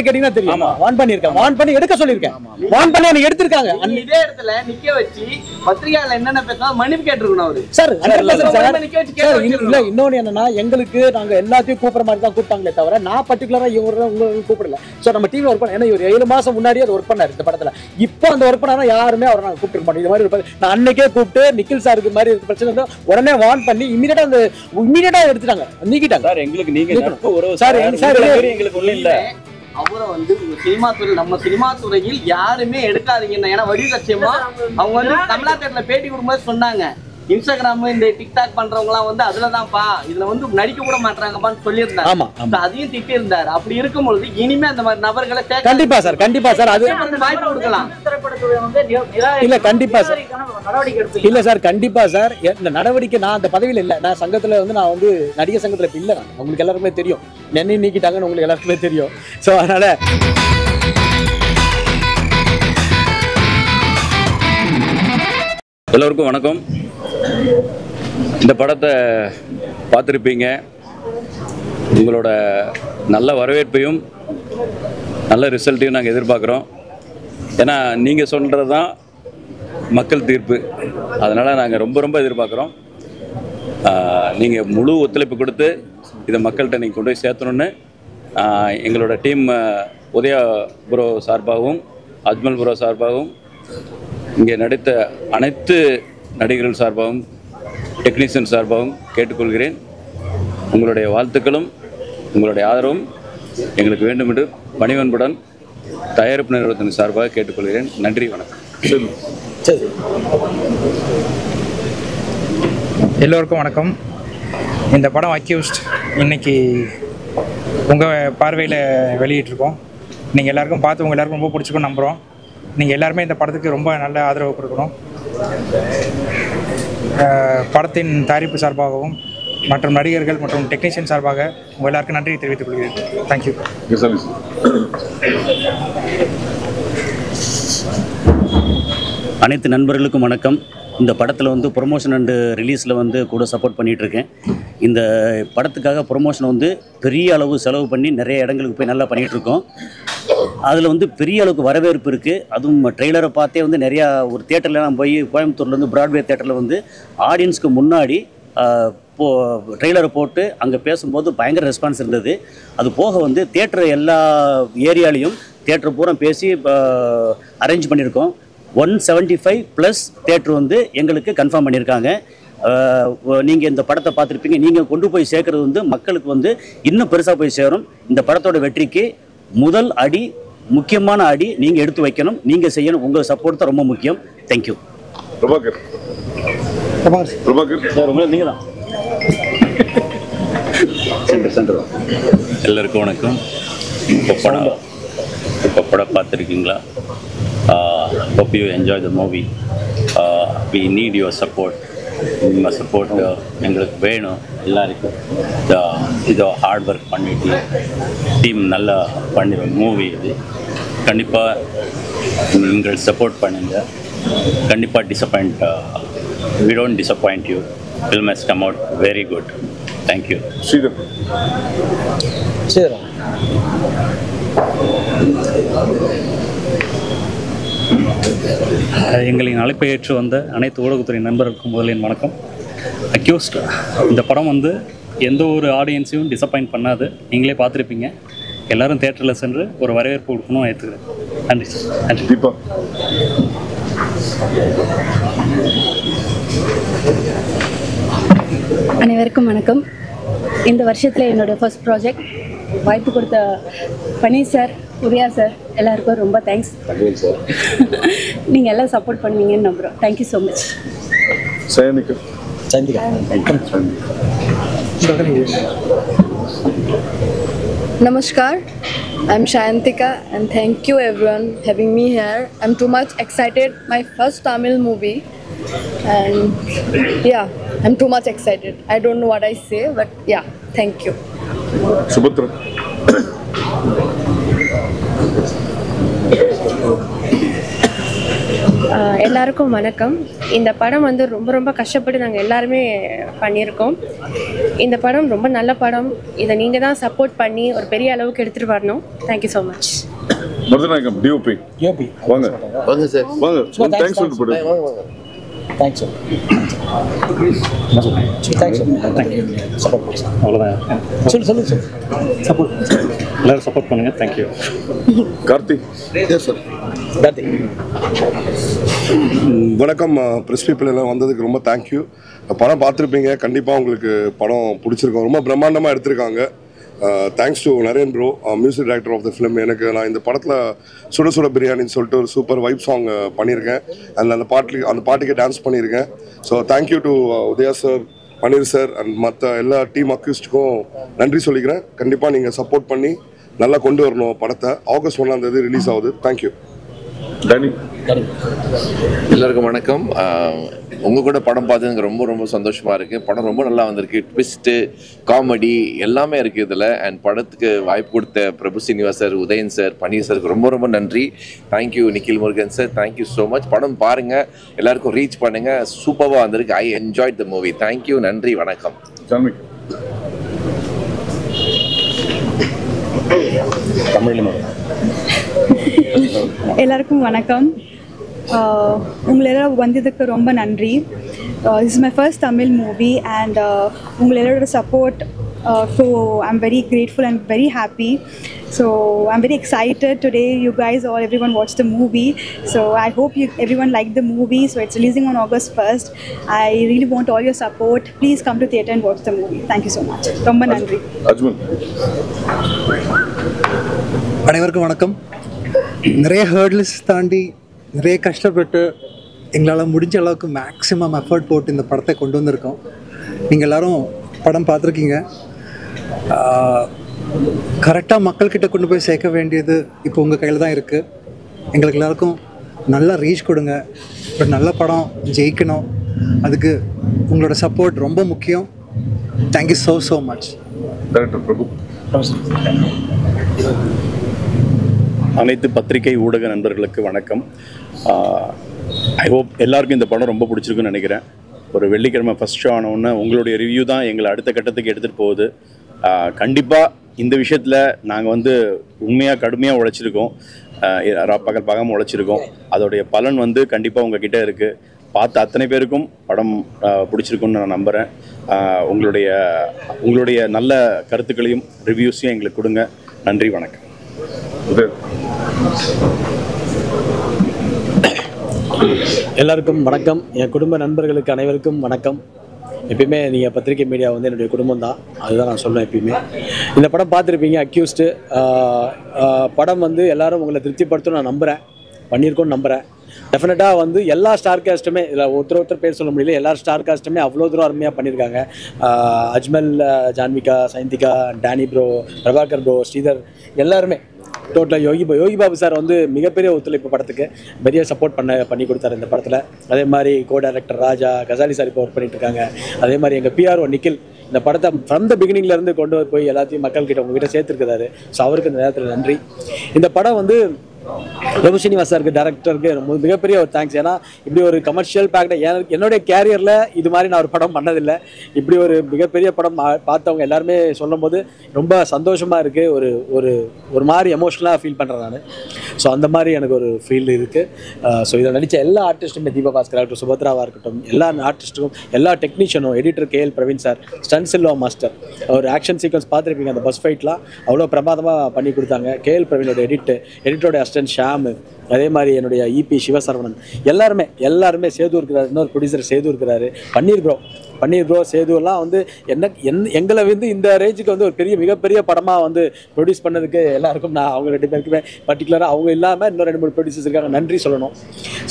கேட்டீங்கன்னா தெரியும். வான் பண்ணிருக்கேன், வான் பண்ணி எடுக்க சொல்லிருக்கேன், வான் பண்ணி எனக்கு எடுத்திருக்காங்க. இதே இடத்துல நிக்க வச்சு பத்திரிகையாளர் என்னென்ன பேசினா மன்னிப்பு கேட்டிருக்கணும் அவரு. சார் இல்ல இன்னொன்னு என்னன்னா, எங்களுக்கு நாங்க எல்லாத்தையும் கூப்பிடுற மாதிரி தான் கூப்பிட்டாங்களே தவிர நான் பர்டிகுலரா உங்களுக்கு கூப்பிடல. சோ நம்ம டீம்ல ஒர்க் பண்ண, ஏன்னா இவர் 7 மாசம் முன்னாடியே அது ஒர்க் பண்ணாரு இந்த படத்துல. இப்போ அந்த ஒர்க் பண்ணா யாருமே அவரை நாங்க கூப்பிட்டு மாட்டோம். இது மாதிரி நான் அன்னைக்கே கூப்பிட்டு நிக்கில் சாருக்கு மாதிரி பிரச்சனை உடனே வான் பண்ணி இமீடியட்டா எடுத்துட்டாங்க, நீக்கிட்டாங்க. சார் எங்களுக்கு நீங்க சார் எங்களுக்கு ஒண்ணு இல்ல. அவரை வந்து சினிமா துறை, நம்ம சினிமா துறையில் யாருமே எடுக்காதீங்கன்னா, ஏன்னா வரி லட்சியமா அவங்க வந்து தமிழ்நாட்டுல பேட்டி கொடுக்கும்போது சொன்னாங்க, இன்ஸ்டாகிராம் இந்த டிக்டாக் பண்றவங்க எல்லாம் வந்து அதுலதான்ப்பா, இதுல வந்து நடிக்க கூட மாட்டாங்கப்பான்னு சொல்லியிருந்தாங்க. அதையும் திட்டி இருந்தாரு. அப்படி இருக்கும்பொழுது இனிமே அந்த மாதிரி நபர்களை கண்டிப்பா சார், கண்டிப்பா சார், அது வாய்ப்பு கொடுக்கலாம். இல்ல கண்டிப்பா சார், இல்ல சார், கண்டிப்பா சார். இந்த நடவடிக்கை நான் அந்த பதவியில இல்ல. நான் சங்கத்துல வந்து நான் வந்து நடிகர் சங்கத்துல இல்ல. நான் உங்களுக்கு எல்லாருக்குமே தெரியும், என்னையும் நீக்கிட்டாங்கன்னு உங்களுக்கு எல்லாருக்குமே தெரியும். சோ அதனால எல்லோருக்கும் வணக்கம். இந்த படத்தை பார்த்துருப்பீங்க. உங்களோட நல்ல வரவேற்பையும் நல்ல ரிசல்ட்டையும் நாங்கள் எதிர்பார்க்குறோம். ஏன்னா நீங்கள் சொல்கிறது தான் மக்கள் தீர்ப்பு. அதனால் நாங்கள் ரொம்ப எதிர்பார்க்குறோம். நீங்கள் முழு ஒத்துழைப்பு கொடுத்து இதை மக்கள்கிட்ட நீங்கள் கொண்டு போய் சேர்த்தணுன்னு எங்களோட டீம் உதயா ப்ரோ சார்பாகவும் அஜ்மல் ப்ரோ சார்பாகவும் இங்கே நடித்த அனைத்து நடிகர்கள் சார்பாகவும் டெக்னீஷியன் சார்பாகவும் கேட்டுக்கொள்கிறேன். உங்களுடைய வாழ்த்துக்களும் உங்களுடைய ஆதரவும் எங்களுக்கு வேண்டும் என்று பணிவன்புடன் தயாரிப்பு நிறுவனத்தின் சார்பாக கேட்டுக்கொள்கிறேன். நன்றி, வணக்கம். எல்லோருக்கும் வணக்கம். இந்த படம் அக்யூஸ்ட் இன்னைக்கு உங்கள் பார்வையில் வெளியிட்டிருக்கோம். நீங்கள் எல்லாருக்கும் பார்த்து உங்கள் எல்லாருக்கும் ரொம்ப பிடிச்சிருக்குன்னு நம்புகிறோம். நீங்கள் எல்லாருமே இந்த படத்துக்கு ரொம்ப நல்ல ஆதரவு கொடுக்கணும். படத்தின் தயாரிப்பு சார்பாகவும் மற்றும் நடிகர்கள் மற்றும் டெக்னீஷியன் சார்பாக உங்கள் எல்லாருக்கும் நன்றி தெரிவித்துக் கொள்கிறேன். தேங்க்யூ. அனைத்து நண்பர்களுக்கும் வணக்கம். இந்த படத்தில் வந்து ப்ரொமோஷன் அண்டு ரிலீஸில் வந்து கூட சப்போர்ட் பண்ணிகிட்ருக்கேன். இந்த படத்துக்காக ப்ரொமோஷன் வந்து பெரிய அளவு செலவு பண்ணி நிறைய இடங்களுக்கு போய் நல்லா பண்ணிகிட்ருக்கோம். அதில் வந்து பெரிய அளவுக்கு வரவேற்பு இருக்குது. அதுவும் ட்ரெய்லரை பார்த்தே வந்து நிறையா ஒரு தேட்டர்லாம் போய் கோயம்புத்தூர்லேருந்து பிராட்வே தேட்டரில் வந்து ஆடியன்ஸ்க்கு முன்னாடி ட்ரெய்லரை போட்டு அங்கே பேசும்போது பயங்கர ரெஸ்பான்ஸ் இருந்தது. அது போக வந்து தேட்டர் எல்லா ஏரியாலையும் தேட்டர் பூரா பேசி அரேஞ்ச் பண்ணியிருக்கோம். 175+ தேட்டர் வந்து எங்களுக்கு கன்ஃபார்ம் பண்ணியிருக்காங்க. நீங்கள் இந்த படத்தை பார்த்துருப்பீங்க. நீங்கள் கொண்டு போய் சேர்க்குறது வந்து மக்களுக்கு வந்து இன்னும் பெருசாக போய் சேரும். இந்த படத்தோட வெற்றிக்கு முதல் அடி, முக்கியமான அடி நீங்கள் எடுத்து வைக்கணும், நீங்கள் செய்யணும். உங்கள் சப்போர்ட் தான் ரொம்ப முக்கியம். தேங்க்யூ. நீங்கள் தான் எல்லாருக்கும் வணக்கம். இப்போ படம் பார்த்துருக்கீங்களா? Hope you enjoy the movie. We need your support. உங்கள் சப்போர்ட் எங்களுக்கு வேணும் எல்லாருக்கும். இது ஹார்ட் ஒர்க் பண்ணிட்டு டீம் நல்லா பண்ணி மூவி இது. கண்டிப்பாக நீங்கள் சப்போர்ட் பண்ணுங்க. கண்டிப்பாக we don't disappoint you. Film has come out very good. Thank you. எங்களின் அழைப்பை ஏற்று வந்த அனைத்து ஊடகத்துறை நண்பர்களுக்கும் முதலின் வணக்கம். அக்யூஸ்ட் இந்த படம் வந்து எந்த ஒரு ஆடியன்ஸையும் டிசப்பாயிண்ட் பண்ணாது. நீங்களே பார்த்துருப்பீங்க. எல்லோரும் தேட்டரில் சென்று ஒரு வரவேற்பு கொடுக்கணும்னு ஏற்றுக்கிறேன். நன்றி சார். நன்றி. அனைவருக்கும் வணக்கம். இந்த வருஷத்தில் என்னோடய ஃபர்ஸ்ட் ப்ராஜெக்ட் வாய்ப்பு கொடுத்த பனி சார், உதயா சார் எல்லாருக்கும் ரொம்ப தேங்க்ஸ். நீங்கள் எல்லாம் சப்போர்ட் பண்ணுவீங்கன்னு நம்புகிறோம். Thank you so much. Namaskar, I'm Shayantika and thank you everyone having me here. I'm too much excited. My first Tamil movie and yeah, I'm too much excited. I don't know what I say, but yeah, thank you. Subhatra. எல்லாருக்கும் வணக்கம். இந்த படம் வந்து ரொம்ப ரொம்ப கஷ்டப்பட்டு நாங்கள் எல்லாருமே பண்ணியிருக்கோம். இந்த படம் ரொம்ப நல்ல படம். இதை நீங்கள் தான் சப்போர்ட் பண்ணி ஒரு பெரிய அளவுக்கு எடுத்துகிட்டு வரணும். Thank you so much. Marudhanayagam DOP வாங்க வாங்க சார் வாங்க தேங்க்ஸ் சொல்லிட்டு போடு thanks sir thanks sir thank you support அவ்வளோதான் சொல்லு சார் சப்போர்ட் எல்லாரும் சப்போர்ட் பண்ணுங்க. தேங்க்யூ. கார்த்திக் சார் கார்த்திக் வணக்கம். ப்ரெஸ் பீப்புள் எல்லாம் வந்ததுக்கு ரொம்ப தேங்க்யூ. படம் பார்த்துருப்பீங்க, கண்டிப்பாக உங்களுக்கு படம் பிடிச்சிருக்கோம். ரொம்ப பிரம்மாண்டமாக எடுத்திருக்காங்க. Thanks to Naren bro, music director of the film. எனக்கு நான் இந்த படத்தில் சுட சுட பிரியாணின்னு சொல்லிட்டு ஒரு சூப்பர் வைப் சாங் பண்ணியிருக்கேன். அந்த பாட்டுக்கே டான்ஸ் பண்ணியிருக்கேன். So thank you to Udaya sir, Panneer sir and மற்ற எல்லா டீம் அக்யூஸ்டுக்கும் நன்றி சொல்லிக்கிறேன். கண்டிப்பாக நீங்கள் சப்போர்ட் பண்ணி நல்லா கொண்டு வரணும் படத்தை. ஆகஸ்ட் 1 ரிலீஸ் ஆகுது. தேங்க்யூ. டனி எல்லாருக்கும் வணக்கம். உங்கள் கூட படம் பார்த்ததுக்கு ரொம்ப ரொம்ப சந்தோஷமாக இருக்குது. படம் ரொம்ப நல்லா வந்திருக்கு. ட்விஸ்ட்டு, காமெடி எல்லாமே இருக்குது இதில். அண்ட் படத்துக்கு வாய்ப்பு கொடுத்த பிரபு சீனிவாஸ் சார், உதயன் சார், பன்னீர் சாருக்கு ரொம்ப ரொம்ப நன்றி. Thank you Nikhil Murugan sir, thank you so much. படம் பாருங்கள், எல்லாருக்கும் ரீச் பண்ணுங்கள். சூப்பராக வந்திருக்கு. I enjoyed the movie. Thank you, நன்றி, வணக்கம். எல்லாருக்கும் வணக்கம். உங்களெல்லாம் வந்ததுக்கு ரொம்ப நன்றி. This is my first Tamil movie and உங்களோட support, so I'm very grateful and very happy. So I'm very excited today. You guys all, everyone watched the movie. So I hope everyone liked the movie. So it's releasing on August 1st. I really want all your support. Please come to theatre and watch the movie. Thank you so much. ரொம்ப நன்றி. அனைவருக்கும் வணக்கம். நிறைய ஹர்ட்லஸ் தாண்டி நிறைய கஷ்டப்பட்டு எங்களால் முடிஞ்ச அளவுக்கு மேக்ஸிமம் எஃபர்ட் போட்டு இந்த படத்தை கொண்டு வந்திருக்கோம். நீங்கள் எல்லோரும் படம் பார்த்துருக்கீங்க. கரெக்டாக மக்கள்கிட்ட கொண்டு போய் சேர்க்க வேண்டியது இப்போ உங்கள் கையில் தான் இருக்குது. எங்களுக்கு எல்லாருக்கும் நல்லா ரீச் கொடுங்க. ஒரு நல்ல படம் ஜெயிக்கணும். அதுக்கு உங்களோட சப்போர்ட் ரொம்ப முக்கியம். Thank you so much. அனைத்து பத்திரிகை ஊடக நண்பர்களுக்கு வணக்கம். ஐ ஹோப் எல்லாருக்கும் இந்த படம் ரொம்ப பிடிச்சிருக்குன்னு நினைக்கிறேன். ஒரு வெள்ளிக்கிழமை ஃபஸ்ட் ஷோ ஆனவுடனே உங்களுடைய ரிவ்யூ தான் எங்களை அடுத்த கட்டத்துக்கு எடுத்துகிட்டு போகுது. கண்டிப்பாக இந்த விஷயத்தில் நாங்கள் வந்து உண்மையாக கடுமையாக உழைச்சிருக்கோம். பகல் பகாமல் உழைச்சிருக்கோம். அதோடைய பலன் வந்து கண்டிப்பாக உங்ககிட்ட இருக்குது. பார்த்த அத்தனை பேருக்கும் படம் பிடிச்சிருக்குன்னு நான் நம்புகிறேன். உங்களுடைய நல்ல கருத்துக்களையும் ரிவ்யூஸையும் எங்களுக்கு கொடுங்க. நன்றி, வணக்கம். எல்லாருக்கும் வணக்கம். என் குடும்ப நண்பர்களுக்கு அனைவருக்கும் வணக்கம். எப்பயுமே நீங்கள் பத்திரிகை மீடியா வந்து என்னுடைய குடும்பம் தான், அதுதான் நான் சொல்லுவேன் எப்பயுமே. இந்த படம் பார்த்துருப்பீங்க, அக்யூஸ்டு படம் வந்து எல்லாரும் உங்களை திருப்திப்படுத்தணும் நான் நம்புகிறேன், பண்ணியிருக்கோன்னு நம்புகிறேன். டெஃபினட்டாக வந்து எல்லா ஸ்டார் காஸ்ட்டுமே, இதில் ஒருத்தர் பேர் சொல்ல முடியல, எல்லா ஸ்டார் காஸ்ட்டுமே அவ்வளோ தூரம் அருமையாக பண்ணியிருக்காங்க. Ajmal, Janvika, Sainthika, Danny bro, Prabhakar bro, Sridhar, எல்லாருமே டோட்டலாக யோகி பாபு சார் வந்து மிகப்பெரிய ஒத்துழைப்பு படத்துக்கு பெரிய சப்போர்ட் பண்ணி கொடுத்தாரு இந்த படத்தில். அதே மாதிரி கோ டைரக்டர் ராஜா, கசாலி சார் இப்போ ஒர்க் பண்ணிட்டுருக்காங்க. அதே மாதிரி எங்கள் பிஆர்ஓ நிக்கில் இந்த படத்தை ஃப்ரம் த பிகினிங்லேருந்து கொண்டு போய் எல்லாத்தையும் மக்கள்கிட்ட உங்ககிட்ட சேர்த்துருக்கிறாரு. ஸோ அவருக்கு இந்த நேரத்தில் நன்றி. இந்த படம் வந்து பிரபு சீனிவாஸ் சாருக்கு, டேரக்டருக்கு மிகப்பெரிய ஒரு தேங்க்ஸ். ஏன்னா இப்படி ஒரு கமர்ஷியல் பேக்டு என்னுடைய கேரியரில் இது மாதிரி நான் ஒரு படம் பண்ணதில்லை. இப்படி ஒரு மிகப்பெரிய படம் பார்த்தவங்க எல்லாருமே சொல்லும் போது ரொம்ப சந்தோஷமாக இருக்குது. ஒரு மாதிரி எமோஷ்னலாக ஃபீல் பண்ணுறேன் நான். ஸோ அந்த மாதிரி எனக்கு ஒரு ஃபீல் இருக்குது. ஸோ இதில் நடித்த எல்லா ஆர்டிஸ்ட்டுமே, தீபா பாஸ்கர் ஆகட்டும், சுபத்ராவாக இருக்கட்டும், எல்லா ஆர்டிஸ்ட்டுக்கும், எல்லா டெக்னீஷியனும், editor KL Praveen sir, stun Selva master, ஒரு ஆக்ஷன் சீக்வன்ஸ் பார்த்துருப்பீங்க, அந்த பஸ் ஃபைட்லாம் அவ்வளோ பிரமாதமாக பண்ணி கொடுத்தாங்க. KL பிரவீனோட எடிட்டரோட அசிஸ்டன்ட் ஷாமு, அதே மாதிரி என்னுடைய EP சிவசரவணன், எல்லாருமே சேது இருக்கிறாரு, இன்னொரு ப்ரொடியூசர் சேது இருக்கிறாரு, பன்னீர் ப்ரோ சேதுவெல்லாம் வந்து எங்களை வந்து இந்த ரேஞ்சுக்கு வந்து ஒரு மிகப்பெரிய படமாக வந்து ப்ரொடியூஸ் பண்ணதுக்கு எல்லாருக்கும் நான் அவங்க 2 பேருக்குமே பர்டிகுலராக, அவங்க இல்லாமல் இன்னும் 2-3 ப்ரொடியூசர்ஸ் இருக்காங்க, நன்றி சொல்லணும்.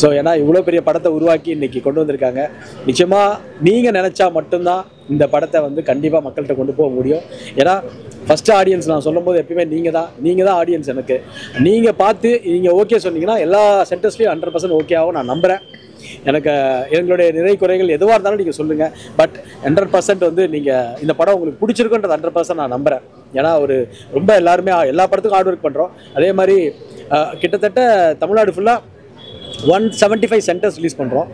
ஸோ ஏன்னா இவ்வளோ பெரிய படத்தை உருவாக்கி இன்றைக்கி கொண்டு வந்திருக்காங்க. நிச்சயமாக நீங்கள் நினச்சா மட்டும்தான் இந்த படத்தை வந்து கண்டிப்பாக மக்கள்கிட்ட கொண்டு போக முடியும். ஏன்னா ஃபஸ்ட்டு ஆடியன்ஸ் நான் சொல்லும்போது எப்பயுமே நீங்கள் தான் ஆடியன்ஸ். எனக்கு நீங்கள் பார்த்து நீங்கள் ஓகே சொன்னீங்கன்னா எல்லா சென்டர்ஸ்லையும் 100% ஓகே ஆகும் நான் நம்புகிறேன். எங்களுடைய நிறை குறைகள் எதுவாக இருந்தாலும் நீங்கள் சொல்லுங்கள். பட் 100% வந்து நீங்கள் இந்த படம் உங்களுக்கு பிடிச்சிருக்குன்றது 100% நான் நம்புகிறேன். ஏன்னா ரொம்ப எல்லாருமே எல்லா படத்துக்கும் ஹார்ட் ஒர்க் பண்ணுறோம். அதே மாதிரி கிட்டத்தட்ட தமிழ்நாடு ஃபுல்லாக 175 சென்டர்ஸ் ரிலீஸ் பண்ணுறோம்.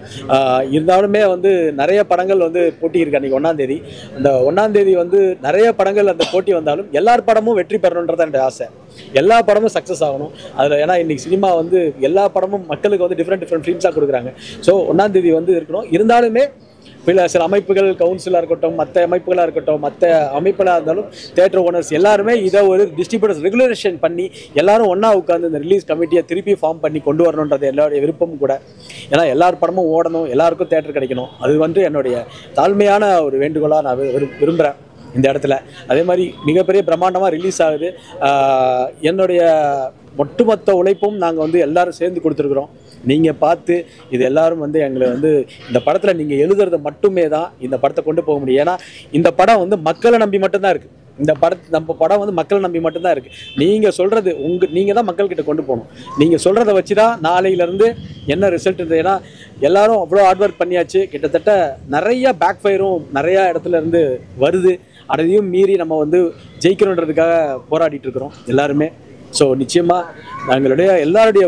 இருந்தாலுமே வந்து நிறைய படங்கள் வந்து போட்டி இருக்கு. அன்றைக்கி 1ஆம் தேதி, அந்த 1ஆம் தேதி வந்து நிறைய படங்கள் அந்த போட்டி வந்தாலும் எல்லார் படமும் வெற்றி பெறணுன்றது என்னுடைய ஆசை. எல்லா படமும் சக்ஸஸ் ஆகணும் அதில். ஏன்னா இன்றைக்கி சினிமா வந்து எல்லா படமும் மக்களுக்கு வந்து டிஃப்ரெண்ட் ஃபிலிம்ஸாக கொடுக்குறாங்க. ஸோ 1ஆம் தேதி வந்து இருக்கணும். இருந்தாலுமே சில அமைப்புகள், கவுன்சிலாக இருக்கட்டும், மற்ற அமைப்புகளாக இருக்கட்டும், மற்ற அமைப்புகளாக இருந்தாலும், தியேட்டர் ஓனர்ஸ் எல்லாருமே இதை ஒரு டிஸ்ட்ரிபியூட்டர்ஸ் ரெகுலேஷன் பண்ணி எல்லாரும் ஒன்றா உட்காந்து இந்த ரிலீஸ் கமிட்டியை திருப்பி ஃபார்ம் பண்ணி கொண்டு வரணுன்றது எல்லாருடைய விருப்பமும் கூட. ஏன்னா எல்லார் படமும் ஓடணும், எல்லாருக்கும் தியேட்டர் கிடைக்கணும். அது வந்து என்னுடைய தாழ்மையான ஒரு வேண்டுகோளாக நான் விரும்புகிறேன் இந்த இடத்துல. அதே மாதிரி மிகப்பெரிய பிரம்மாண்டமாக ரிலீஸ் ஆகுது. என்னுடைய ஒட்டுமொத்த உழைப்பும் நாங்கள் வந்து எல்லாரும் சேர்ந்து கொடுத்துருக்குறோம். நீங்கள் பார்த்து இது எல்லாரும் வந்து எங்களை வந்து இந்த படத்தில் நீங்கள் எழுதுறது மட்டுமே தான் இந்த படத்தை கொண்டு போக முடியும். ஏன்னா இந்த படம் வந்து மக்களை நம்பி மட்டும்தான் இருக்குது. நம்ம படம் வந்து மக்களை நம்பி மட்டும்தான் இருக்குது. நீங்கள் சொல்கிறது நீங்கள் தான் மக்கள்கிட்ட கொண்டு போகணும். நீங்கள் சொல்கிறத வச்சு தான் நாளையிலேருந்து என்ன ரிசல்ட். ஏன்னா எல்லாரும் அவ்வளோ ஹார்ட் ஒர்க் பண்ணியாச்சு. கிட்டத்தட்ட நிறைய பேக் ஃபயரும் நிறையா இடத்துல இருந்து வருது. அதையும் மீறி நம்ம வந்து ஜெயிக்கணுன்றதுக்காக போராடிட்டு இருக்கிறோம் எல்லாருமே. ஸோ நிச்சயமாக எங்களுடைய எல்லாருடைய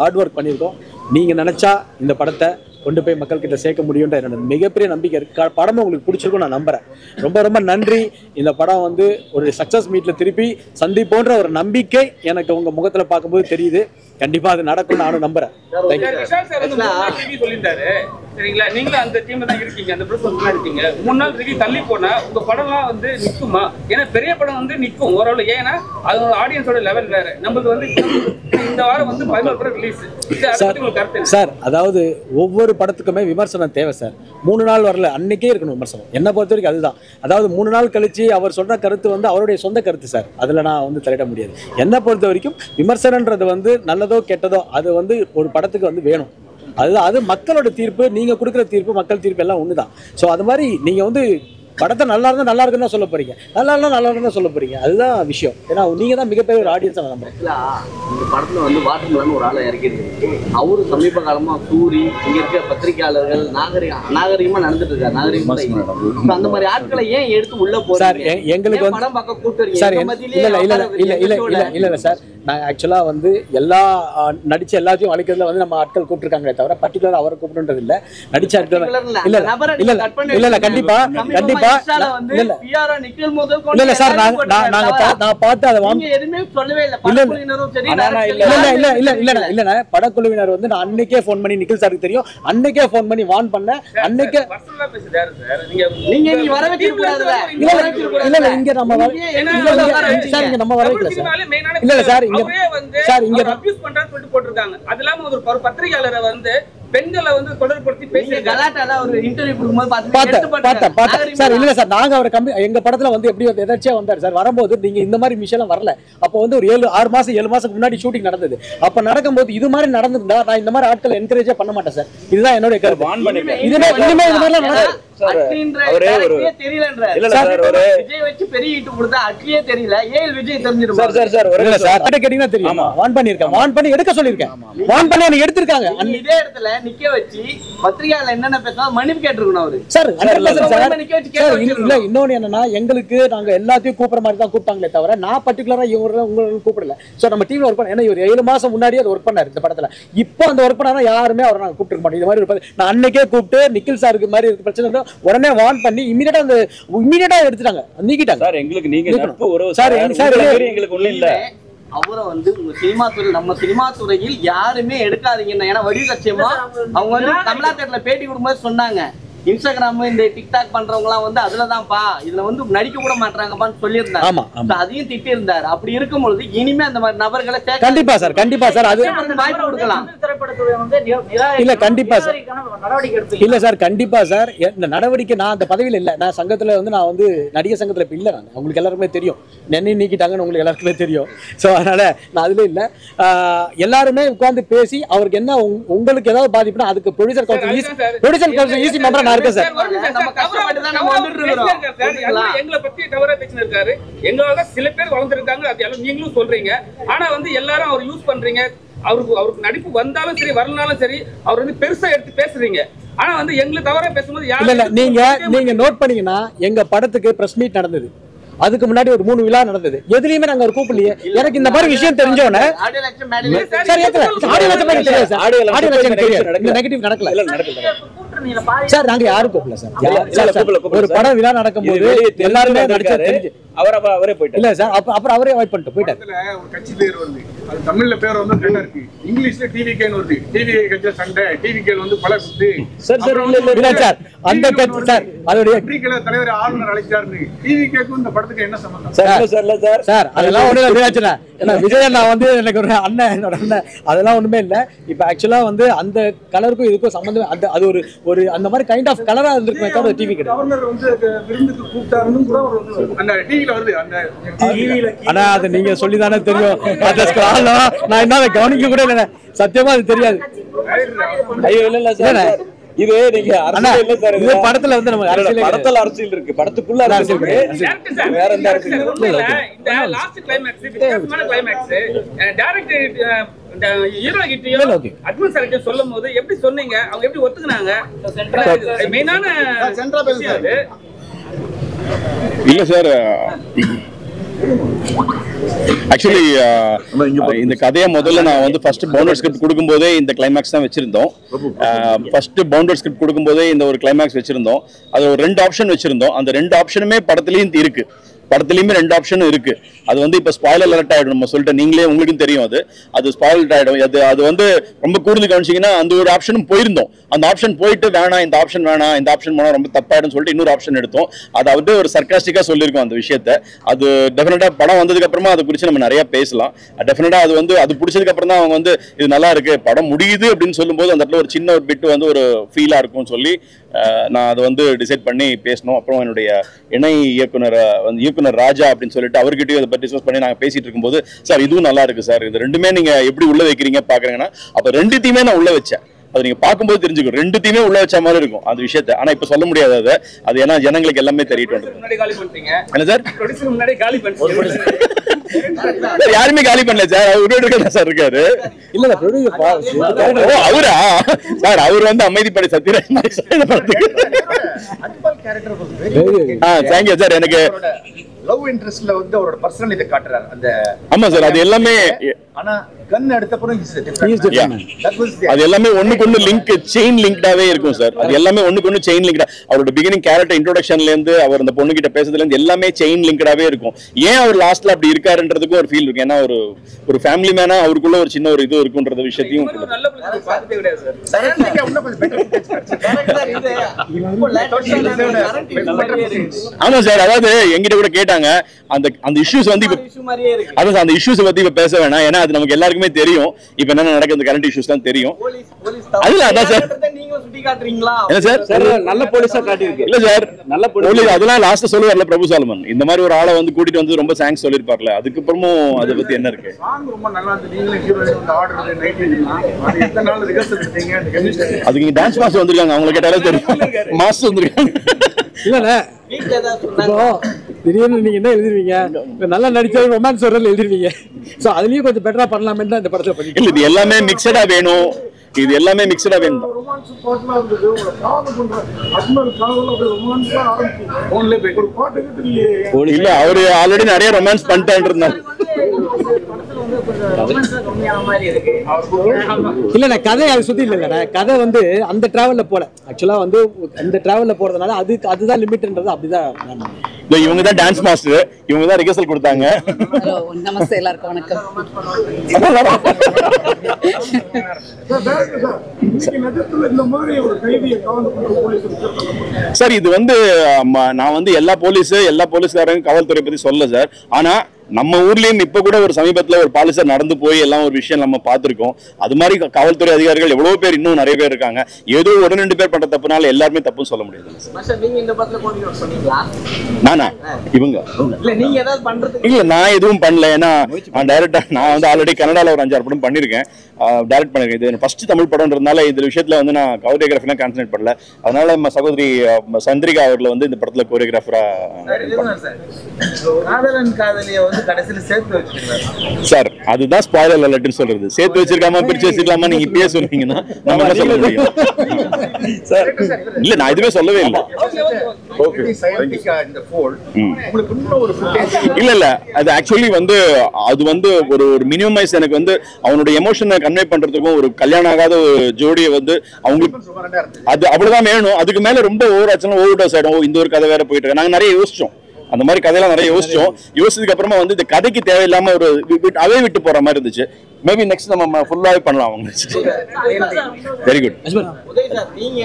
ஹார்ட் ஒர்க் பண்ணியிருக்கோம். நீங்கள் நினச்சா இந்த படத்தை கொண்டு போய் மக்கள்கிட்ட சேர்க்க முடியுன்ற என்னோட மிகப்பெரிய நம்பிக்கை இருக்குது. படமும் உங்களுக்கு பிடிச்சிருக்கும் நான் நம்புகிறேன். ரொம்ப ரொம்ப நன்றி. இந்த படம் வந்து ஒரு சக்ஸஸ் மீட்டில் திருப்பி சந்திப்போன்ற ஒரு நம்பிக்கை எனக்கு உங்கள் முகத்தில் பார்க்கும்போது தெரியுது. கண்டிப்பா அது நடக்கும் நானும் நம்புறேன். சரிங்களா, நீங்களும் அந்த டீம்ல தான் இருக்கீங்க, அந்த ப்ரொசஸ்ல இருக்கீங்க. 3 நாள் ரிலீஸ் தள்ளி போனா உங்க படம்லாம் வந்து நிக்குமா? ஏன்னா பெரிய படம் வந்து நிக்கும் ஓரளவு. ஏன்னா அது ஆடியன்ஸோட லெவல் வேற. நம்மளுக்கு வந்து இந்த வாரம் வந்து 11 படம் ரிலீஸ். சார் அதாவது ஒவ்வொரு படத்துக்குமே விமர்சனம் தேவை சார். 3 நாள் வரல, அன்னைக்கே இருக்கணும் விமர்சனம். என்ன பொறுத்த வரைக்கும் அதுதான். அதாவது 3 நாள் கழிச்சு அவர் சொல்ற கருத்து வந்து அவருடைய சொந்த கருத்து சார். அதுல நான் வந்து தலையிட முடியாது. என்ன பொறுத்த வரைக்கும் விமர்சனன்றது வந்து நல்லதோ கெட்டதோ அது வந்து ஒரு படத்துக்கு வந்து வேணும். அது மக்களோட தீர்ப்பு, நீங்க கொடுக்குற தீர்ப்பு, மக்கள் தீர்ப்பு எல்லாம் ஒண்ணுதான். ஸோ அது மாதிரி நீங்க வந்து படத்தை நல்லா இருந்தால் நல்லா இருக்குன்னு தான் சொல்ல போறீங்க, நல்லா இருந்தால் நல்லா இருக்குன்னு தான் சொல்ல போறீங்க. அதுதான் விஷயம். ஏன்னா நீங்க தான் மிகப்பெரிய ஒரு ஆடியன்ஸாக நம்புறேன். இந்த படத்துல வந்து வாட்டர்மேன் ஒரு ஆளை இறக்கிருக்கு. அவரு சமீப காலமா சூரி, இங்க இருக்க பத்திரிகையாளர்கள் நாகரிகமா நடந்துட்டு இருக்காரு. நாகரிகமா அந்த மாதிரி ஆட்களை ஏன் எடுத்து உள்ள போறாரு? எங்களுக்கு வந்து படம் பார்க்க கூட்டு சார் இல்ல சார், நான் ஆக்சுவலா வந்து எல்லா நடிச்ச எல்லாத்தையும் அழைக்கிறதுல வந்து நம்ம ஆட்கள் கூப்பிட்டுருக்காங்களே தவிர பர்டிகுலர் அவரை கூப்பிடுன்றது இல்ல. நடிச்ச ஆட்கள் இல்ல கண்டிப்பா கண்டிப்பா இல்ல சார். நான் பார்த்து அதை இல்ல படக்குழுவினர் வந்து நான் அன்னைக்கே போன் பண்ணி நிக்கில் சாருக்கு தெரியும், அன்னைக்கே போன் பண்ணி வார்ன் பண்ணேன். அன்னைக்கே இல்ல இங்க நம்ம சார் இங்க நம்ம வரவே இல்லை சார். இல்ல சார் சார் இங்க அபியூஸ் பண்றான்னு சொல்லிட்டு போட்டுருக்காங்க. அது இல்லாம ஒரு பத்திரிகையாளரை வந்து பெண்களை வந்து தொடர்படுத்தி பேசி கலாட்டால ஒரு இன்டர்வியூ கொடுக்கும்போது பார்த்தேன் சார். இல்ல சார், நாங்க அவர் எங்க படத்துல வந்து எப்படி எதாச்சியா வந்தார் சார். வரும்போது நீங்க இந்த மாதிரி விஷயம் வரல. அப்போ வந்து ஒரு 7 மாசத்துக்கு முன்னாடி ஷூட்டிங் நடந்தது. அப்ப நடக்கும்போது இது மாதிரி நடந்துருந்தா நான் இந்த மாதிரி ஆட்களை என்கரேஜே பண்ண மாட்டேன் சார். இதுதான் என்னோட கருத்து. இனிமே இது மாதிரிலாம் நடக்காது. எங்களுக்கு நாங்க எல்லாத்தையும் கூப்பிடுற மாதிரி தான் கூப்பிட்டாங்களே தவிர நான் பர்டிகுலரா உங்களுக்கு கூப்பிடல. நம்ம டீம்ல ஒர்க் பண்ண 7 மாசம் முன்னாடி அது ஒர்க் பண்ணாரு இந்த படத்துல. இப்போ அந்த ஒர்க் பண்ணா யாருமே அவரை நாங்க கூப்பிட்டு மாட்டோம். இது மாதிரி நான் அன்னைக்கே கூப்பிட்டு நிக்கில் சாருக்கு மாதிரி இருக்கு பிரச்சனை உடனே வார்ன் பண்ணி இமிடியேட்டா எடுத்துட்டாங்க, நீக்கிட்டாங்க. சார் எங்களுக்கு நீங்க நட்பு உறவு சார் எங்களுக்கு ஒண்ணு இல்ல. அவரை வந்து உங்க சினிமா துறை, நம்ம சினிமா துறையில் யாருமே எடுக்காதீங்கன்னா, ஏன்னா வரி லட்சியமா அவங்க வந்து தமிழா தேட்டர்ல பேட்டி கொடுக்கும்போது சொன்னாங்க, இன்ஸ்டாகிராம் இந்த டிக்டாக் பண்றவங்க எல்லாம் வந்து அதுலதான்ப்பா, இதுல வந்து நடிக்க கூட மாட்டாங்கப்பான்னு சொல்லியிருந்தாங்க. அதையும் திட்டி இருந்தாரு. அப்படி இருக்கும்பொழுது இனிமே அந்த மாதிரி நபர்களை கண்டிப்பா சார் அது வாய்ப்பு கொடுக்கலாம். இல்ல கண்டிப்பா சார், இல்ல சார் கண்டிப்பா சார். இந்த நடவடிக்கை நான் அந்த பதவியில இல்ல. நான் சங்கத்துல வந்து நான் வந்து நடிகர் சங்கத்துல இப்ப இல்ல. நான் உங்களுக்கு எல்லாருக்குமே தெரியும், நெண்ணி நீக்கிட்டாங்கன்னு உங்களுக்கு எல்லாருக்குமே தெரியும். சோ அதனால நான் அதுல இல்ல. எல்லாருமே உட்கார்ந்து பேசி அவருக்கு என்ன உங்களுக்கு ஏதாவது பாதிப்புனா அதுக்கு ப்ரொடியூசர் கவுன்சில் ஈஸி மெம்பரா எங்களை பத்தி தவறா பேசினிருக்காரு. எங்களால சில பேர் வளர்ந்துருக்காங்க, அது எல்லாம் நீங்களும் சொல்றீங்க. ஆனா வந்து எல்லாரும் அவர் யூஸ் பண்றீங்க. அவருக்கு நடிப்பு வந்தாலும் சரி வரலனாலும் சரி அவர் வந்து பெருசா எடுத்து பேசுறீங்க. ஆனா வந்து எங்களை தவறா பேசும்போது இல்ல நீங்க நோட் பண்ணீங்கன்னா எங்க படத்துக்கு பிரஸ் மீட் நடந்தது. அதுக்கு முன்னாடி ஒரு 3 விழா நடந்தது, எதுலயுமே நாங்க ஒரு கூப்பிடலையே. எனக்கு இந்த மாதிரி விஷயம் தெரிஞ்சோன்னே சார் ஆடியோ லட்சம் தெரியாது, இந்த நெகட்டிவ் நடக்கல சார். நாங்க யாரும் கூப்பிடல சார். ஒரு படம் விழா நடக்கும் போது எல்லாருமே நடிச்சா தெரிஞ்சு அவரே போயிட்டாரு. இல்ல சார், அப்புறம் அவரே அவாய்ட் பண்ணிட்டு போயிட்டாரு. ஒரு கட்சி பேர் வருது, அது தமிழ்ல பேர் வந்து ரெண்டா இருக்கு, இங்கிலீஷ்ல டிவிகேன்னு வருது. டிவிகே கட்சி சண்டை, டிவிகே வந்து பல குத்து சார். இல்ல சார், அந்த கட்சி சார் அதோட தலைவர் ஆளுநர் அழைச்சாரு. டிவிகேக்கும் இந்த படத்துக்கு என்ன சம்பந்தம் சார்? அதெல்லாம் ஒண்ணு இல்ல. ஏன்னா விஜய் அண்ணா வந்து எனக்கு ஒரு அண்ணன், என்னோட அண்ணன், அதெல்லாம் ஒண்ணுமே இல்ல. இப்ப ஆக்சுவலா வந்து அந்த கலருக்கும் இதுக்கும் சம்பந்தம், அந்த அது ஒரு அந்த மாதிரி கைண்ட் ஆஃப் கலரா இருந்திருக்குமே தவிர டிவி கிடையாது. கவர்னர் வந்து விருந்துக்கு கூப்பிட்டாருன்னு கூட அந்த டிவில வருது. அந்த டிவில ஆனா அது நீங்க சொல்லிதானே தெரியும். அந்த ஸ்கிரால்லாம் நான் என்ன கவனிக்க கூட இல்ல, சத்தியமா அது தெரியாது. ஐயோ இல்ல சார், இது நீங்க அரசியல் இல்ல சார். இது படத்துல வந்து நம்ம படத்துல அரசியல் இருக்கு, படத்துக்குள்ள அரசியல் இருக்கு, வேற எந்த அரசியல் இல்ல. இந்த லாஸ்ட் கிளைமாக்ஸ் வித்தியாசமான கிளைமாக்ஸ் டைரக்டர் இந்த ஹீரோ கிட்டயும் அட்மான்ஸ் சொல்லும்போது எப்படி சொன்னீங்க, அவங்க எப்படி ஒத்துக்குனாங்க? மெயினான விஷயம் அது இல்ல சார். ஆக்சுவலி இந்த கதையை முதல்ல நான் வந்து ஃபர்ஸ்ட் பவுண்டர் ஸ்கிரிப்ட் கொடுக்கும்போதே இந்த கிளைமேக்ஸ் தான் வச்சிருந்தோம். ஃபர்ஸ்ட் பவுண்டர் ஸ்கிரிப்ட் கொடுக்கும்போதே இந்த ஒரு கிளைமேக்ஸ் வச்சிருந்தோம். அது ஒரு 2 ஆப்ஷன் வச்சிருந்தோம். அந்த 2 ஆப்ஷனுமே படத்துலயும் இருக்கு. படத்துலயுமே 2 ஆப்ஷனும் இருக்கு. அது வந்து இப்ப ஸ்பாயிலர் அலர்ட் ஆயிடும். நம்ம சொல்லிட்டு நீங்களே உங்களுக்கும் தெரியும், அது ஸ்பாயிலர் ஆயிடும். அது வந்து ரொம்ப கூர்ந்து கவனிச்சீங்கன்னா அந்த ஒரு ஆப்ஷனும் போயிருந்தோம். அந்த ஆப்ஷன் போயிட்டு வேணாம், இந்த ஆப்ஷன் வேணாம், இந்த ஆப்ஷன் போனா ரொம்ப தப்பாயிடும் சொல்லிட்டு இன்னொரு ஆப்ஷன் எடுத்தோம். அதாவது ஒரு சர்க்காஸ்டிக்கா சொல்லியிருக்கோம் அந்த விஷயத்த. அது டெஃபினட்டா படம் வந்ததுக்கு அப்புறமா அதை குறித்து நம்ம நிறைய பேசலாம். டெஃபினட்டா அது வந்து அது பிடிச்சதுக்கு அப்புறம் தான் அவங்க வந்து இது நல்லா இருக்கு, படம் முடியுது அப்படின்னு சொல்லும்போது அந்த இடத்துல ஒரு சின்ன ஒரு பிட் வந்து ஒரு ஃபீலா இருக்கும்னு சொல்லி நான் அதை வந்து டிசைட் பண்ணி பேசணும். அப்புறம் என்னுடைய இணை இயக்குனர் ராஜா அப்படின்னு சொல்லிட்டு அவர்கிட்டயும் அதை பற்றி டிஸ்கஸ் பண்ணி நாங்கள் பேசிட்டு இருக்கும்போது, சார் இதுவும் நல்லா இருக்கு சார், இது ரெண்டுமே நீங்க எப்படி உள்ள வைக்கிறீங்க பாக்குறீங்கன்னா, அப்ப 2த்தையுமே நான் உள்ள வச்சேன். அது நீங்க பார்க்கும்போது தெரிஞ்சுக்கும், 2த்தையுமே உள்ள வச்ச மாதிரி இருக்கும் அந்த விஷயத்தை. ஆனா இப்ப சொல்ல முடியாது அது ஏன்னா ஜனங்களுக்கு எல்லாமே தெரியிட்டு என்ன சார். யாருமே காலி பண்ணல சார், அவரு சார் இருக்காரு. இல்ல அவரா சார், அவர் வந்து அமைதிப்படை சத்யராஜ் தேங்க்யூ சார். எனக்கு லவ் இன்ட்ரெஸ்ட்ல வந்து அவரோட பர்சனல் காட்டுறாரு அந்த. ஆமா சார், அது எல்லாமே ஆனா கன் எடுத்தப்பறம் அது எல்லாமே ஒண்ணுக்கு ஒண்ணு லிங்க், செயின் லிங்க்டாவே இருக்கும் சார். அது எல்லாமே ஒண்ணுக்கு ஒண்ணு செயின் லிங்க்டா. அவரோட பிகினிங் கேரக்டர் இன்ட்ரோடக்ஷன்ல இருந்து அவர் அந்த பொண்ணு கிட்ட பேசுறதுல இருந்து எல்லாமே செயின் லிங்க்டாவே இருக்கும். ஏன் அவர் லாஸ்ட்ல அப்படி இருக்காருன்றதுக்கு ஒரு ஃபீல் இருக்கு. ஏன்னா ஒரு ஃபேமிலி மேனா அவருக்குள்ள ஒரு சின்ன ஒரு இது இருக்குன்ற விஷயத்தையும். ஆமா சார், அதாவது எங்கிட்ட கூட கேட்டாங்க அந்த இஷ்யூஸ் வந்து அதான் அந்த இஷ்யூஸ் பத்தி இப்ப பேச வேணாம், ஏன்னா அது நமக்கு எல்லாருக்குமே தெரியும். இப்ப என்ன நடக்குது, கரண்ட் இஷ்யூஸ் தான் தெரியும். அதுல அதான் சார் நல்ல போலீஸா காட்டியிருக்கு. இல்ல சார், நல்ல போலீஸ் அதெல்லாம் லாஸ்ட் சொல்லுவார்ல பிரபு சாலமன், இந்த மாதிரி ஒரு ஆளை வந்து கூட்டிட்டு வந்து ரொம்ப தேங்க்ஸ் சொல்லிருப்பார்ல. அதுக்கப்புறமும் அதை பத்தி என்ன இருக்கு? அதுக்கு டான்ஸ் மாஸ்டர் வந்திருக்காங்க, அவங்களை கேட்டாலே தெரியும். மாஸ்டர் வந்திருக்காங்க. இல்ல இப்போ திடீர்னு நீங்க என்ன எழுதிருவீங்க, நல்லா நடிச்சா ரொமான்ஸ் வரல எழுதிருவீங்க. சோ அதுலயும் கொஞ்சம் பெட்டரா பண்ணலாமே தான் இந்த படத்துல பண்ணி. இல்ல இது எல்லாமே மிக்சடா வேணும், இது எல்லாமே மிக்சடா வேணும். இல்ல அவரு ஆல்ரெடி நிறைய ரொமான்ஸ் பண்ணிட்டான் இருந்தாரு. இல்ல கதை அது சுத்தி இல்ல, கதை வந்து அந்த டிராவல்ல போல. ஆக்சுவலா வந்து அந்த டிராவல்ல போறதுனால அதுதான் லிமிட்ன்றது அப்படிதான். இவங்க தான் டான்ஸ் மாஸ்டர், இவங்க தான் ரிஹர்சல் கொடுத்தாங்க. நமஸ்தே, எல்லாருக்கும் வணக்கம். சார் இது வந்து நான் வந்து எல்லா போலீஸ்காரங்க காவல்துறை பத்தி சொல்ல சார். ஆனா நம்ம ஊர்லயும் இப்ப கூட ஒரு சமீபத்துல ஒரு பாலிசர் நடந்து போய் எல்லாம் ஒரு விஷயம் நம்ம பார்த்திருக்கோம். அது மாதிரி காவல்துறை அதிகாரிகள் எவ்வளவு பேர் இன்னும் நிறைய பேர் இருக்காங்க. ஏதோ 1-2 பேர் பண்ற தப்புனால எல்லாருமே தப்புன்னு சொல்ல முடியாது. நானா இவங்க இல்ல, நான் எதுவும் பண்ணல. ஏன்னா டைரக்டா நான் வந்து ஆல்ரெடி கனடால ஒரு 5-6 படம் பண்ணிருக்கேன், டைரக்ட் பண்ணிருக்கேன். இது ஃபர்ஸ்ட் தமிழ் படம்ன்றதுனால இந்த விஷயத்துல வந்து நான் கோரியோகிராஃபிலாம் கான்சன்ட்ரேட் பண்ணல. அதனால நம்ம சகோதரி சந்திரிகா அவர்களை வந்து இந்த படத்துல கோரியோகிராஃபரா சார் அதுதான் ஸ்பாயிலர் அலர்ட்னு சொல்றது. சேர்த்து வச்சிருக்காம பிரிச்சு வச்சிருக்காம நீங்க இப்பயே சொன்னீங்கன்னா நம்ம என்ன சொல்ல முடியும் சார்? இல்ல நான் எதுவுமே சொல்லவே இல்லை. இல்ல இல்ல அது ஆக்சுவலி வந்து அது வந்து ஒரு மினிமைஸ் எனக்கு வந்து அவனுடைய எமோஷனை கன்வே பண்றதுக்கும் ஒரு கல்யாணம் ஆகாத ஜோடியை வந்து அவங்களுக்கு அது அவ்வளவுதான் வேணும். அதுக்கு மேல ரொம்ப ஓவர் ஆச்சுன்னா ஓவர் டோஸ் ஆயிடும். இந்த ஒரு கதை வேற போயிட்டு இருக்கு. நாங்க நிறைய யோசிச்சோம், அந்த மாதிரி கதையெல்லாம் நிறைய யோசிச்சோம். யோசிச்சதுக்கு அப்புறமா வந்து இந்த கதைக்கு தேவையில்லாம ஒரு அவே விட்டு போற மாதிரி இருந்துச்சு. மேபி நெக்ஸ்ட் நம்ம ஃபுல்லாவே பண்ணலாம். அவங்க வெரி குட். உதய் சார், நீங்க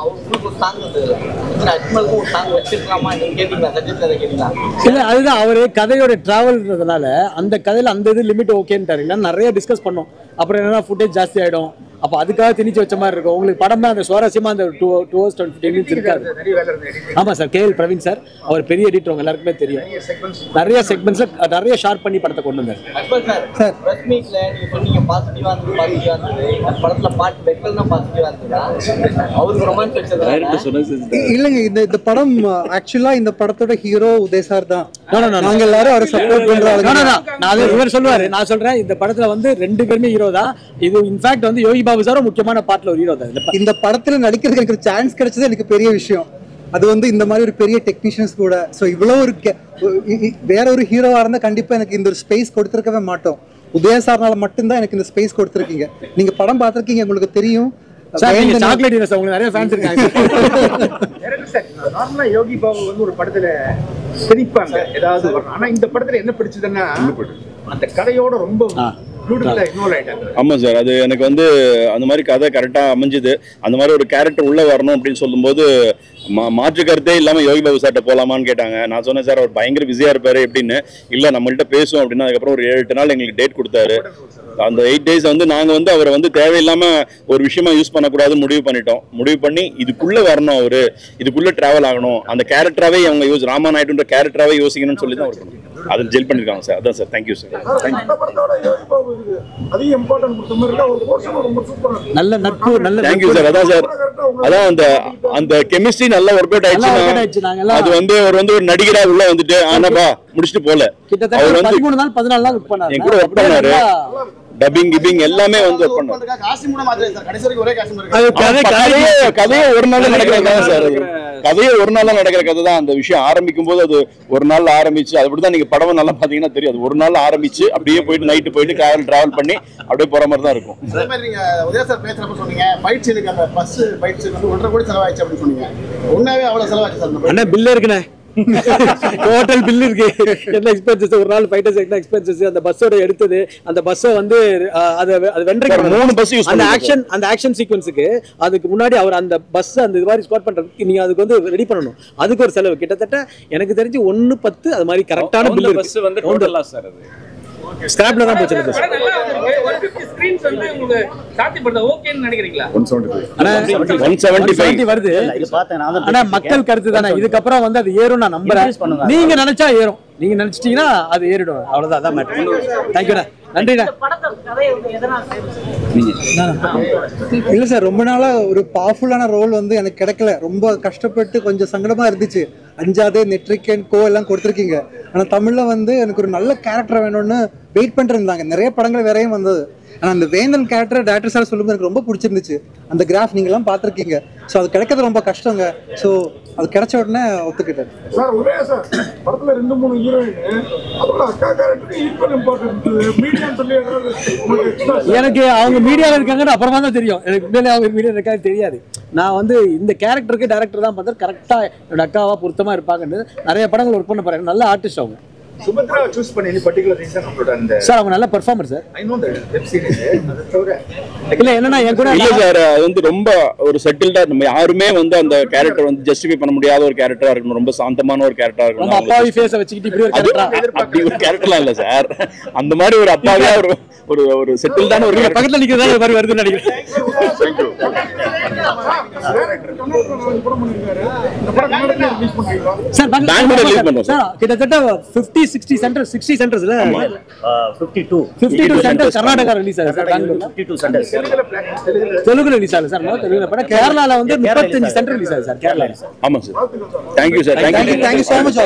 உங்களுக்கு ஒரு சாங் வந்து அஜ்மலுக்கு ஒரு சாங் வச்சிருக்கலாமா நீங்க கேட்டீங்களா? சஜஸ்ட் கேட்டீங்களா? இல்ல அதுதான் அவரு கதையோட டிராவல்ன்றதுனால அந்த கதையில அந்த இது லிமிட் ஓகேன்னு இல்ல நிறைய டிஸ்கஸ் பண்ணோம். அப்புறம் என்னன்னா ஃபுட்டேஜ் ஜாஸ்தி ஆயிடும். அப்ப அதுக்காக திணிச்சு வச்ச மாதிரி இருக்கும். உங்களுக்கு படமே அந்த சுவாரஸ்யமா அந்த 2 hours 20 minutes இருக்காது. ஆமா சார், KL பிரவீன் சார் அவர் பெரிய எடிட்டர், உங்க எல்லாருக்குமே தெரியும். நிறைய செக்மெண்ட்ஸ்ல நிறைய ஷார்ப் பண்ணி படத்தை கொண்டு வந்தார். அக்பர் சார், பிரஸ் மீட்ல நீங்க சொன்னீங்க பாசிட்டிவா இருந்தது. இந்த படத்துல பாட்டு பெக்கல்னா பாசிட்டிவா இருந்ததா? அவருக்கு ரொமான்ஸ் வச்சது இல்லைங்க. இந்த படம் ஆக்சுவலா இந்த படத்தோட ஹீரோ உதய் சார் தான். நாங்க எல்லாரும் அவரை சப்போர்ட் பண்றாங்க. நான் இவர் சொல்லுவாரு, நான் சொல்றேன் இந்த படத்துல வந்து 2 பேருமே ஹீரோ தான். இது இன்ஃபேக்ட் வந்து யோகி பாபு சார் முக்கியமான பாட்டுல ஒரு ஹீரோ தான். இந்த படத்துல நடிக்கிறதுக்கு எனக்கு சான்ஸ் கிடைச்சது எனக்கு பெரிய விஷயம். அது வந்து இந்த மாதிரி ஒரு பெரிய டெக்னீஷியன்ஸ் கூட. ஸோ இவ்வளோ ஒரு வேற ஒரு ஹீரோவா இருந்தா கண்டிப்பா எனக்கு இந்த ஒரு ஸ்பேஸ் கொடுத்துருக்கவே மாட்டோம். உதய சார்னால மட்டும்தான் எனக்கு இந்த ஸ்பேஸ் கொடுத்துருக்கீங்க. நீங்க படம் பார்த்துருக்கீங்க, உங்களுக்கு தெரியும். சாக்லேட் உங்களுக்கு நிறைய ஃபேன்ஸ் இருக்காங்க. நார்மலா யோகி பாபு வந்து ஒரு படத்துல சிரிப்பாங்க ஏதாவது வரும். ஆனா இந்த படத்துல என்ன பிடிச்சதுன்னா அந்த கதையோட ரொம்ப ஆமா சார், அது எனக்கு வந்து அந்த மாதிரி கதை கரெக்டா அமைஞ்சுது. அந்த மாதிரி ஒரு கேரக்டர் உள்ள வரணும் அப்படின்னு சொல்லும்போது மாற்று கருத்தே இல்லாம யோகி பாபு சார்ட்ட போலாமான்னு கேட்டாங்க. நான் சொன்னேன் சார் அவர் பயங்கர பிஸியா இருப்பாரு எப்படின்னு. இல்ல நம்மள்ட்ட பேசுவோம் அப்படின்னா அதுக்கப்புறம் ஒரு 7-8 நாள் எங்களுக்கு டேட் கொடுத்தாரு. அந்த 8 days வந்து நாங்க வந்து அவரை வந்து தேவையில்லாம ஒரு விஷயமா யூஸ் பண்ணக்கூடாதுன்னு முடிவு பண்ணிட்டோம். முடிவு பண்ணி இதுக்குள்ள வரணும், அவரு இதுக்குள்ள டிராவல் ஆகணும், அந்த கேரக்டராவே அவங்க ராமா நாயுடுன்ற கேரக்டராவே யோசிக்கணும்னு சொல்லி தான் அவர் அதில் ஜெல் பண்ணிருக்காங்க சார். அதான் சார். Thank you sir. நல்ல நட்பு, நல்ல தேங்க்யூ சார். அதான் சார், அதான் அந்த கெமிஸ்ட்ரி நல்லா ஒர்க் அவுட் ஆயிடுச்சு. அது வந்து அவர் வந்து ஒரு நடிகரா உள்ள வந்துட்டு ஆனாபா முடிச்சுட்டு போல. கிட்டத்தட்ட 13 நாள் 14 நாள் ஒர்க் பண்ணாரு. என் கூட ஒர்க் பண்ணாரு. டப்பிங் கிப்பிங் எல்லாமே வந்து ஒர்க் பண்ணாரு. கதையே ஒரு நாள் நடக்கிற கதை சார். கதையே ஒரு நாள் நடக்கிற கதை தான். அந்த விஷயம் ஆரம்பிக்கும் போது அது ஒரு நாள் ஆரம்பிச்சு, அப்படிதான் நீங்க படம் நல்லா பாத்தீங்கன்னா தெரியும். அது ஒரு நாள் ஆரம்பிச்சு அப்படியே போயிட்டு நைட்டு போயிட்டு டிராவல் பண்ணி அப்படியே போற மாதிரி தான் இருக்கும். அதே மாதிரி நீங்க உதய சார் பேசுறப்ப சொன்னீங்க ஃபைட் சீனுக்கு அந்த பஸ் ஃபைட் சீன் வந்து 1.5 கோடி செலவாயிச்சு அப்படின்னு சொன்னீங்க. உண்மையாவே அவ்வளவு செலவாச்சு சார்? அண்ணா பில் இருக்குண்ணே, டோட்டல் பில் இருக்கு. என்ன எக்ஸ்பென்சஸ், ஒரு நாள் ஃபைட்டர்ஸ் என்ன எக்ஸ்பென்சஸ், அந்த பஸ்ஸோட எடுத்தது, அந்த பஸ்ஸை வந்து அது வென்ட்ரி 3 பஸ் யூஸ் அந்த ஆக்ஷன் சீக்வன்ஸுக்கு அதுக்கு முன்னாடி அவர் அந்த பஸ் அந்த இது மாதிரி ஸ்குவாட் பண்றதுக்கு நீங்க அதுக்கு வந்து ரெடி பண்ணணும். அதுக்கு ஒரு செலவு கிட்டத்தட்ட எனக்கு தெரிஞ்சு 1.10 அது மாதிரி கரெக்டான பில் பஸ் வந்து டோட்டலா சார் அது ஸ்கிராப்ல தான் போச்சு. ஒரு 50 ஸ்கிரீன்ஸ் வந்து உங்களுக்கு சாத்தியப்படுது ஓகேன்னு நினைக்கிறீங்களா? 175 வருது. ஆனா மக்கள் கருத்து தானே. இதுக்கப்புறம் வந்து அது ஏறும் நான் நம்புறேன். நீங்க நினைச்சா ஏறும், நீங்க நினைச்சிட்டீங்கன்னா அது ஏறிடும். அவ்வளவுதான், அதான் மேட்டர். தேங்க்யூண்ணா, நன்றிண்ணா. இல்ல சார், ரொம்ப நாளா ஒரு பவர்ஃபுல்லான ரோல் வந்து எனக்கு கிடைக்கல. ரொம்ப கஷ்டப்பட்டு கொஞ்சம் சங்கடமா இருந்துச்சு. அஞ்சாதே, நெட்ரிக்கன், கோ எல்லாம் கொடுத்துருக்கீங்க. ஆனா தமிழ்ல வந்து எனக்கு ஒரு நல்ல கேரக்டர் வேணும்னு வெயிட் பண்ணிட்டு இருந்தாங்க. நிறைய படங்கள் வேறையும் வந்தது. ஆனால் அந்த வேந்தன் கேரக்டர் டேரக்டர் சார் சொல்லும்போது எனக்கு ரொம்ப பிடிச்சிருந்துச்சு. அந்த கிராஃப் நீங்கள்லாம் பார்த்துருக்கீங்க. ஸோ அது கிடைக்கிறது ரொம்ப கஷ்டங்க. ஸோ அது கிடைச்ச உடனே ஒத்துக்கிட்டேன் சார். உதய சார் படத்துல 2-3 ஹீரோயின் அதோட அக்கா கேரக்டருக்கு ஈக்குவல் இம்பார்ட்டன்ட் மீடியான்னு சொல்லி எனக்கு அவங்க மீடியாவில் இருக்காங்கன்னு அப்புறமா தான் தெரியும். எனக்கு முன்னாடி அவங்க மீடியா இருக்காது தெரியாது. நான் வந்து இந்த கேரக்டருக்கு டேரக்டர் தான் பார்த்தா கரெக்டாக என்னோட அக்காவா பொருத்தமாக இருப்பாங்கன்னு நிறைய படங்கள் ஒர்க் பண்ண போறாங்க. நல்ல ஆர்டிஸ்ட் அவங்க. சுபத்ரா சூஸ் பண்ணி எனி பர்టిక్యులர் ரீசன் அவங்களோட அந்த சார் அவங்க நல்ல performer sir. I know that web series அது தவிர இல்ல என்னன்னா என் கூட இல்ல சார். அது வந்து ரொம்ப ஒரு செட்டில்டா நம்ம யாருமே வந்து அந்த கேரக்டர் வந்து ஜஸ்டிஃபை பண்ண முடியாத ஒரு கேரக்டரா இருக்கணும். ரொம்ப சாந்தமான ஒரு கேரக்டரா இருக்கணும். அப்பாவி ஃபேஸை வச்சுக்கிட்டு இப்படி ஒரு கேரக்டர், அப்படி ஒரு கேரக்டர்லாம் இல்ல சார். அந்த மாதிரி ஒரு அப்பாவியா ஒரு ஒரு செட்டில்டான ஒரு பக்கத்துல நிக்கிறதா மாதிரி வருதுன்னு நினைக்கிறேன். Thank you. டைரக்டர் கமர்ஷியல் படம் பண்ணிருக்காரு. இந்த படம் கன்னடத்துல ரிலீஸ் பண்றீங்களா சார்? பெங்களூர்ல ரிலீஸ் பண்றோம் சார். கிட்டத்தட்ட 50-60 சென்டர்ஸ் 60 சென்டர்ஸ்ல 52 சென்டர்ஸ் கர்நாடகா ரிலீஸ் ஆகுது சார். பெங்களூர்ல 52 சென்டர்ஸ். தெலுங்குல ரிலீஸ் ஆகுது சார். தெலுங்குல படம். கேரளால வந்து 35 சென்டர் ரிலீஸ் ஆகுது சார். கேரளால. ஆமா sir. Thank you sir. Thank you so much.